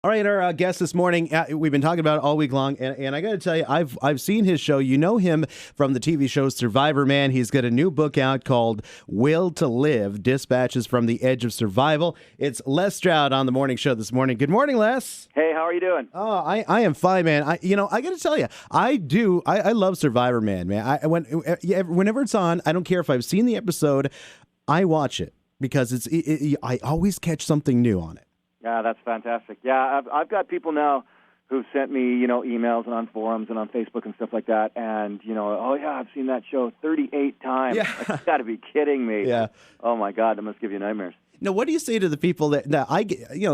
All right, our guest this morning, we've been talking about it all week long, and I got to tell you, I've seen his show. You know him from the TV show Survivorman. He's got a new book out called Will to Live, Dispatches from the Edge of Survival. It's Les Stroud on the morning show this morning. Good morning, Les. Hey, how are you doing? Oh, I am fine, man. I got to tell you, I love Survivorman, man. Whenever it's on, I don't care if I've seen the episode, I watch it because I always catch something new on it. Yeah, that's fantastic. Yeah, I've got people now who've sent me, emails and on forums and on Facebook and stuff like that, and, oh, yeah, I've seen that show 38 times. Yeah. Like, you got to be kidding me. Yeah. Oh, my God, that must give you nightmares. Now, what do you say to the people that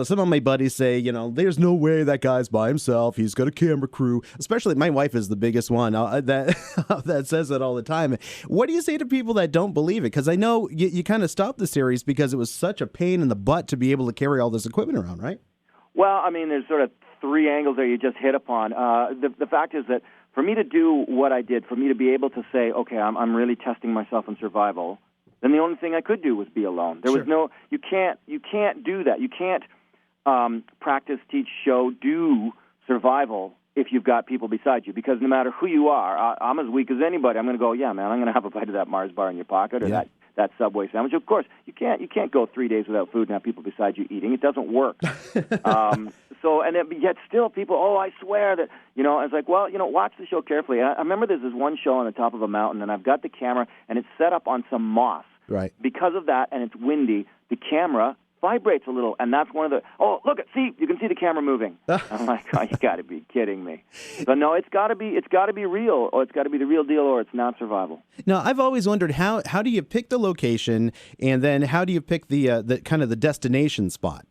some of my buddies say, there's no way that guy's by himself. He's got a camera crew. Especially my wife is the biggest one that says that all the time. What do you say to people that don't believe it? Because I know you kind of stopped the series because it was such a pain in the butt to be able to carry all this equipment around, right? Well, I mean, there's sort of three angles there you just hit upon. The fact is that for me to do what I did, for me to be able to say, okay, I'm really testing myself in survival, then the only thing I could do was be alone. There was no, you can't do that. You can't practice, teach, show, do survival if you've got people beside you. Because no matter who you are, I'm as weak as anybody. I'm going to go, yeah, man, I'm going to have a bite of that Mars bar in your pocket or that Subway sandwich. Of course, you can't go 3 days without food and have people beside you eating. It doesn't work. Yet still people, I swear that, it's like, well, watch the show carefully. I remember there's this one show on the top of a mountain, and I've got the camera, and it's set up on some moss. Right. Because of that, and it's windy, the camera vibrates a little, and that's one of you can see the camera moving. I'm like, oh, you got to be kidding me. But no, it's got to be real, or it's got to be the real deal, or it's not survival. Now, I've always wondered how do you pick the location, and then how do you pick the kind of the destination spot?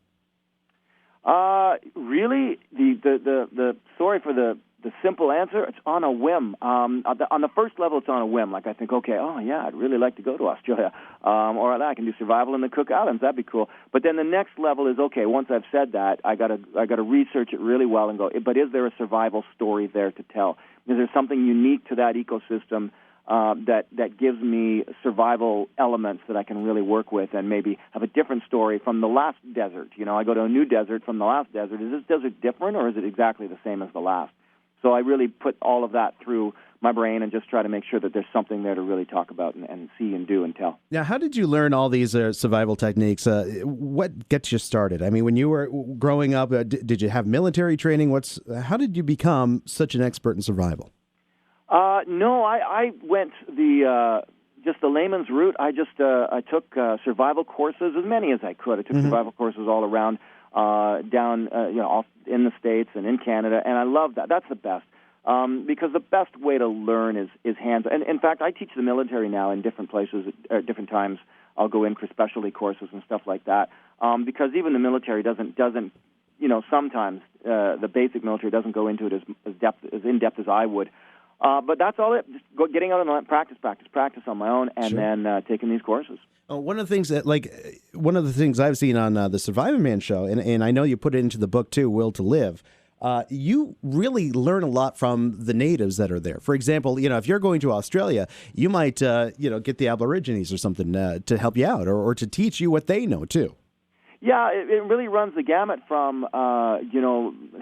Really, the sorry for the simple answer, it's on a whim. On the first level, it's on a whim. Like I think, okay, I'd really like to go to Australia, or I can do survival in the Cook Islands. That'd be cool. But then the next level is, okay, once I've said that, I gotta research it really well and go, but is there a survival story there to tell? Is there something unique to that ecosystem that gives me survival elements that I can really work with and maybe have a different story from the last desert? I go to a new desert from the last desert. Is this desert different, or is it exactly the same as the last? So I really put all of that through my brain and just try to make sure that there's something there to really talk about and see and do and tell. Now, how did you learn all these survival techniques? What gets you started? I mean, when you were growing up, did you have military training? How did you become such an expert in survival? No, I went just the layman's route. I took survival courses, as many as I could. I took survival courses all around, down, off in the States and in Canada, and I love that. That's the best, because the best way to learn is hands. And in fact, I teach the military now in different places at different times. I'll go in for specialty courses and stuff like that, because even the military doesn't. Sometimes the basic military doesn't go into it as in depth as I would. But that's all it. Just getting out on the practice on my own, and then taking these courses. One of the things I've seen on the Survivorman show, and I know you put it into the book too, Will to Live. You really learn a lot from the natives that are there. For example, if you're going to Australia, you might get the Aborigines or something to help you out, or to teach you what they know too. Yeah, it really runs the gamut from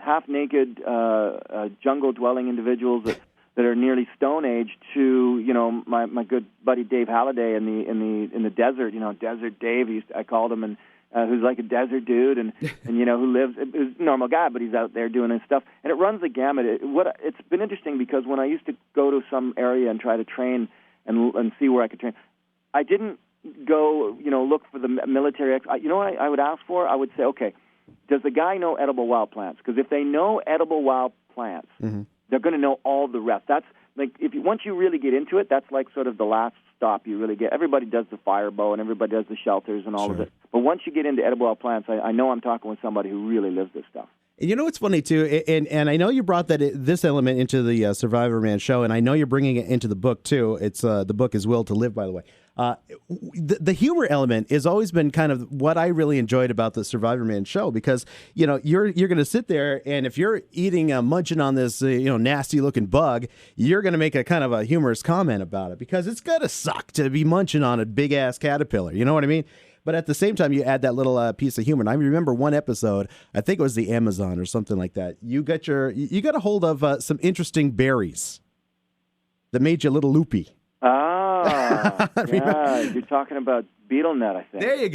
half-naked jungle-dwelling individuals that are nearly Stone Age to my good buddy Dave Halliday in the desert. Desert Dave, I called him, and who's like a desert dude, and who lives, who's a normal guy, but he's out there doing his stuff, and it runs the gamut. It's been interesting because when I used to go to some area and try to train and see where I could train, I didn't go look for the military. What I would ask for? I would say, okay, does the guy know edible wild plants? Because if they know edible wild plants, they're going to know all the rest. That's like once you really get into it, that's like sort of the last stop you really get. Everybody does the fire bow and everybody does the shelters and all of it. But once you get into edible wild plants, I know I'm talking with somebody who really lives this stuff. You know what's funny too, and I know you brought this element into the Survivorman show, and I know you're bringing it into the book too. It's the book is Will to Live, by the way. The humor element has always been kind of what I really enjoyed about the Survivorman show, because you're going to sit there, and if you're eating munching on this nasty looking bug, you're going to make a kind of a humorous comment about it, because it's gotta suck to be munching on a big ass caterpillar. You know what I mean? but at the same time, you add that little piece of humor. And I remember one episode, I think it was the Amazon or something like that. You got a hold of some interesting berries that made you a little loopy. Ah, yeah, you're talking about beetle nut, I think. There you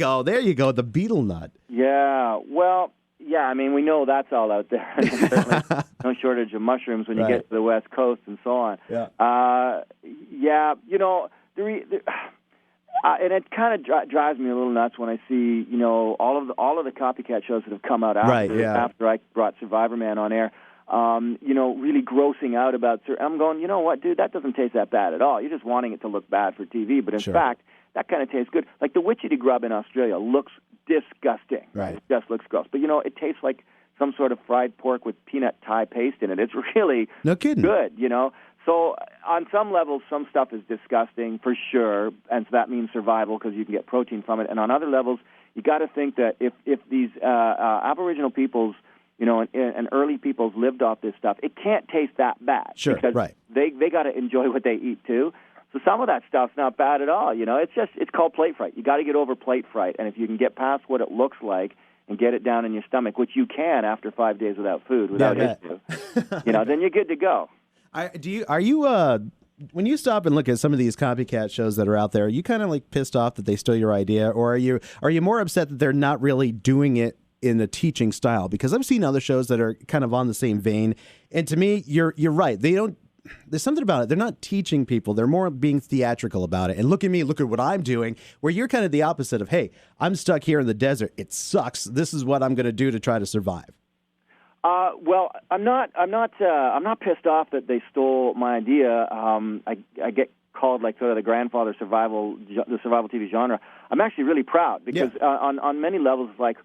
go, the beetle nut. Yeah, well, yeah, I mean, we know that's all out there. There's certainly no shortage of mushrooms when you get to the West Coast and so on. Yeah, yeah, you know, and it kind of drives me a little nuts when I see, you know, all of the copycat shows that have come out after I brought Survivorman on air. You know, really grossing out about. I'm going, you know what, dude? That doesn't taste that bad at all. You're just wanting it to look bad for TV, but in fact, that kind of tastes good. Like the witchetty grub in Australia looks disgusting. Right. It just looks gross. But you know, it tastes like some sort of fried pork with peanut Thai paste in it. It's really no kidding good. You know. So on some levels, some stuff is disgusting for sure, and so that means survival because you can get protein from it. And on other levels, you got to think that if these Aboriginal peoples, you know, and early peoples lived off this stuff, it can't taste that bad. Sure, because they got to enjoy what they eat too. So some of that stuff's not bad at all. You know, it's called plate fright. You got to get over plate fright, and if you can get past what it looks like and get it down in your stomach, which you can after 5 days without food, without issue, you know, then you're good to go. Are you when you stop and look at some of these copycat shows that are out there, are you kind of like pissed off that they stole your idea, or are you more upset that they're not really doing it in a teaching style? Because I've seen other shows that are kind of on the same vein, and to me, you're right. There's something about it. They're not teaching people. They're more being theatrical about it. And look at me. Look at what I'm doing. Where you're kind of the opposite of, hey, I'm stuck here in the desert. It sucks. This is what I'm going to do to try to survive. Well, I'm not pissed off that they stole my idea. I get called like sort of the grandfather the survival TV genre. I'm actually really proud because on many levels, it's like,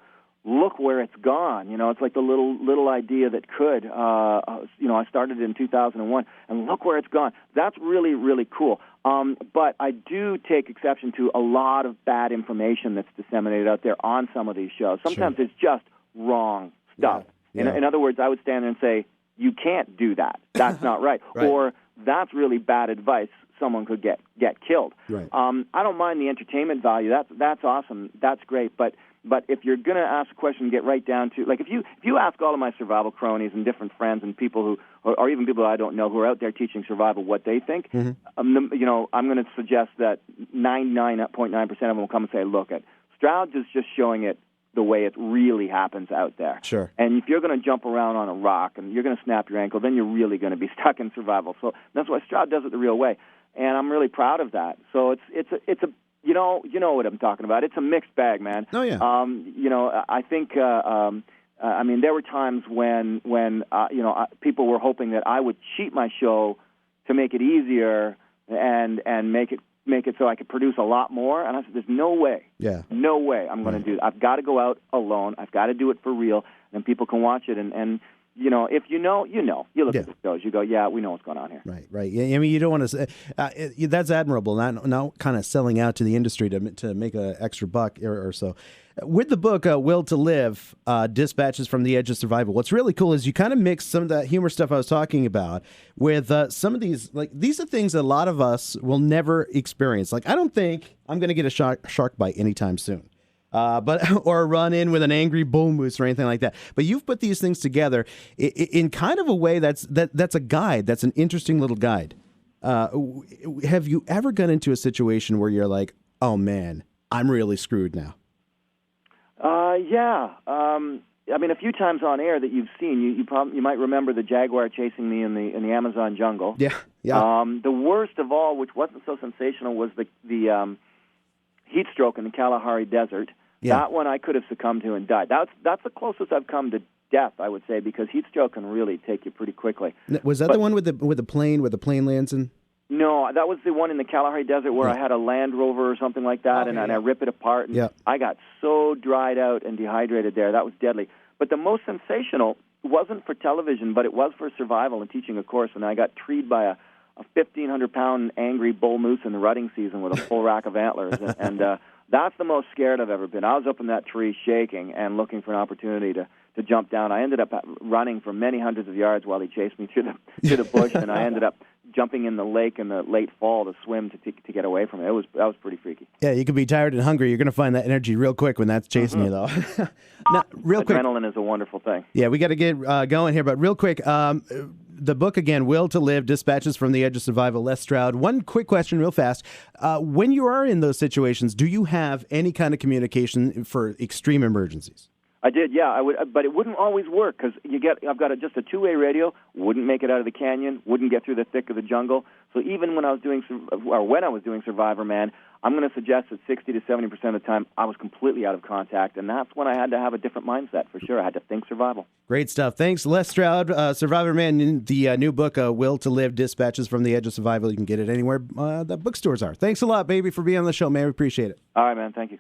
look where it's gone. You know, it's like the little idea that could. You know, I started in 2001, and look where it's gone. That's really, really cool. But I do take exception to a lot of bad information that's disseminated out there on some of these shows. Sometimes it's just wrong stuff. Yeah. In other words, I would stand there and say, you can't do that. That's not right. Or that's really bad advice. Someone could get killed. Right. I don't mind the entertainment value. That's awesome. That's great. But if you're going to ask a question, get right down to, like, if you ask all of my survival cronies and different friends and people who, or even people I don't know who are out there teaching survival what they think, you know, I'm going to suggest that 99.9% of them will come and say, look, Stroud is just showing it the way it really happens out there. Sure. And if you're going to jump around on a rock and you're going to snap your ankle, then you're really going to be stuck in survival. So that's why Stroud does it the real way, and I'm really proud of that. So it's a you know what I'm talking about. It's a mixed bag, man. Oh yeah. You know, I think I mean, there were times when you know, people were hoping that I would cheat my show to make it easier and make it so I could produce a lot more. And I said, there's no way. Yeah. No way I'm going to do that. I've got to go out alone. I've got to do it for real, and people can watch it. And you know, if you know, you know. You look at the shows, you go, yeah, we know what's going on here. Right. Yeah, I mean, you don't want to. That's admirable. Not kind of selling out to the industry to make an extra buck or so. With the book, Will to Live, Dispatches from the Edge of Survival, what's really cool is you kind of mix some of that humor stuff I was talking about with some of these, like, these are things that a lot of us will never experience. Like, I don't think I'm going to get a shark bite anytime soon. Or run in with an angry bull moose or anything like that. But you've put these things together in kind of a way that's a guide. That's an interesting little guide. Have you ever gone into a situation where you're like, oh man, I'm really screwed now? Yeah. I mean, a few times on air that you've seen, you might remember the jaguar chasing me in the Amazon jungle. Yeah. The worst of all, which wasn't so sensational, was the heat stroke in the Kalahari Desert. Yeah. That one I could have succumbed to and died. That's the closest I've come to death, I would say, because heat stroke can really take you pretty quickly. Was that the one with the plane where the plane lands in? No, that was the one in the Kalahari Desert where I had a Land Rover or something like that, and I rip it apart, and I got so dried out and dehydrated there. That was deadly. But the most sensational wasn't for television, but it was for survival and teaching a course, and I got treed by a 1,500-pound angry bull moose in the rutting season with a full rack of antlers, and that's the most scared I've ever been. I was up in that tree shaking and looking for an opportunity to jump down. I ended up running for many hundreds of yards while he chased me through the bush, and I ended up jumping in the lake in the late fall to swim to get away from it. That was pretty freaky. Yeah, you could be tired and hungry. You're going to find that energy real quick when that's chasing you, though. Now, real quick. Adrenaline is a wonderful thing. Yeah, we got to get going here, but real quick, the book again, Will to Live, Dispatches from the Edge of Survival, Les Stroud. One quick question real fast. When you are in those situations, do you have any kind of communication for extreme emergencies? I did, yeah. I would, but it wouldn't always work because I've got just a two-way radio. Wouldn't make it out of the canyon. Wouldn't get through the thick of the jungle. So even when I was doing Survivorman, I'm going to suggest that 60 to 70% of the time I was completely out of contact, and that's when I had to have a different mindset for sure. I had to think survival. Great stuff. Thanks, Les Stroud, Survivorman, the new book, Will to Live, Dispatches from the Edge of Survival. You can get it anywhere the bookstores are. Thanks a lot, baby, for being on the show, man. We appreciate it. All right, man. Thank you.